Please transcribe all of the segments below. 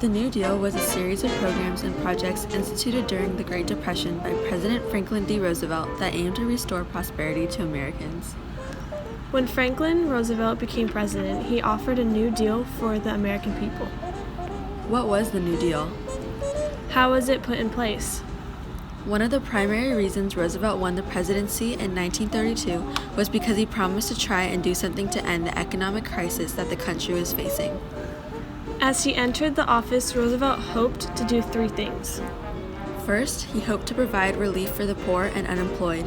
The New Deal was a series of programs and projects instituted during the Great Depression by President Franklin D. Roosevelt that aimed to restore prosperity to Americans. When Franklin Roosevelt became president, he offered a new deal for the American people. What was the New Deal? How was it put in place? One of the primary reasons Roosevelt won the presidency in 1932 was because he promised to try and do something to end the economic crisis that the country was facing. As he entered the office, Roosevelt hoped to do three things. First, he hoped to provide relief for the poor and unemployed.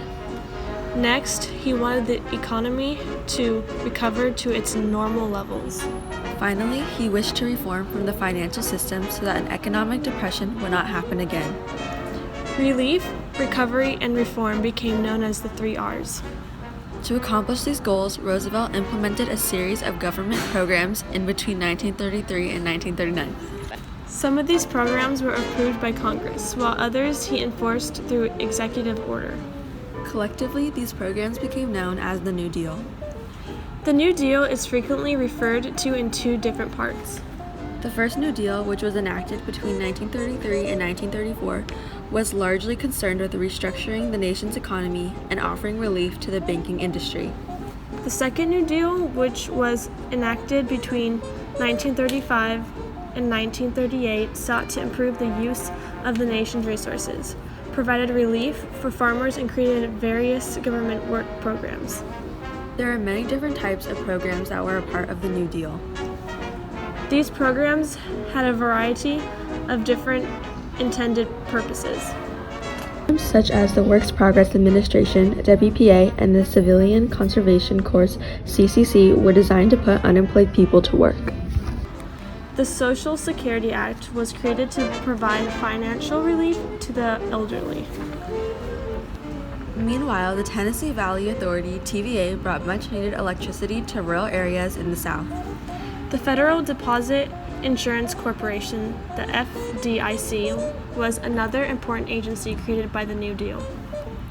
Next, he wanted the economy to recover to its normal levels. Finally, he wished to reform from the financial system so that an economic depression would not happen again. Relief, recovery, and reform became known as the 3 R's. To accomplish these goals, Roosevelt implemented a series of government programs in between 1933 and 1939. Some of these programs were approved by Congress, while others he enforced through executive order. Collectively, these programs became known as the New Deal. The New Deal is frequently referred to in two different parts. The first New Deal, which was enacted between 1933 and 1934, was largely concerned with restructuring the nation's economy and offering relief to the banking industry. The second New Deal, which was enacted between 1935 and 1938, sought to improve the use of the nation's resources, provided relief for farmers, and created various government work programs. There are many different types of programs that were a part of the New Deal. These programs had a variety of different intended purposes, such as the Works Progress Administration, WPA, and the Civilian Conservation Corps, CCC, were designed to put unemployed people to work. The Social Security Act was created to provide financial relief to the elderly. Meanwhile, the Tennessee Valley Authority, TVA, brought much-needed electricity to rural areas in the South. The Federal Deposit Insurance Corporation, the FDIC, was another important agency created by the New Deal.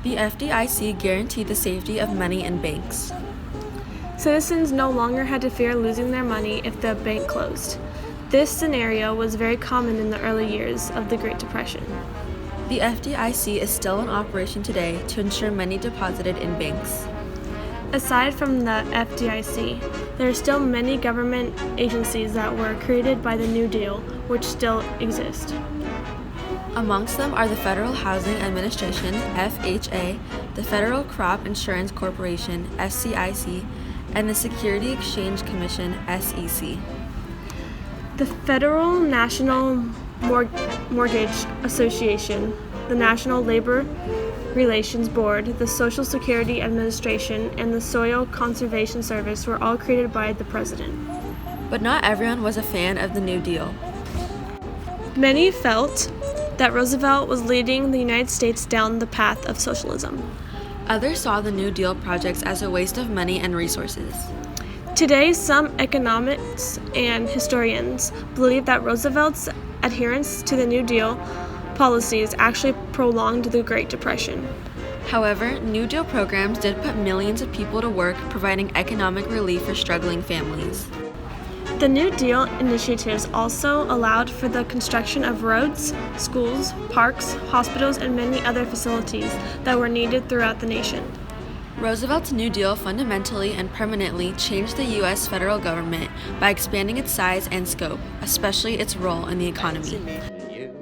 The FDIC guaranteed the safety of money in banks. Citizens no longer had to fear losing their money if the bank closed. This scenario was very common in the early years of the Great Depression. The FDIC is still in operation today to ensure money deposited in banks. Aside from the FDIC, there are still many government agencies that were created by the New Deal, which still exist. Amongst them are the Federal Housing Administration, FHA, the Federal Crop Insurance Corporation, FCIC, and the Security Exchange Commission, SEC. The Federal National Mortgage Association, the National Labor Relations Board, the Social Security Administration, and the Soil Conservation Service were all created by the President. But not everyone was a fan of the New Deal. Many felt that Roosevelt was leading the United States down the path of socialism. Others saw the New Deal projects as a waste of money and resources. Today, some economists and historians believe that Roosevelt's adherence to the New Deal policies actually prolonged the Great Depression. However, New Deal programs did put millions of people to work, providing economic relief for struggling families. The New Deal initiatives also allowed for the construction of roads, schools, parks, hospitals, and many other facilities that were needed throughout the nation. Roosevelt's New Deal fundamentally and permanently changed the U.S. federal government by expanding its size and scope, especially its role in the economy.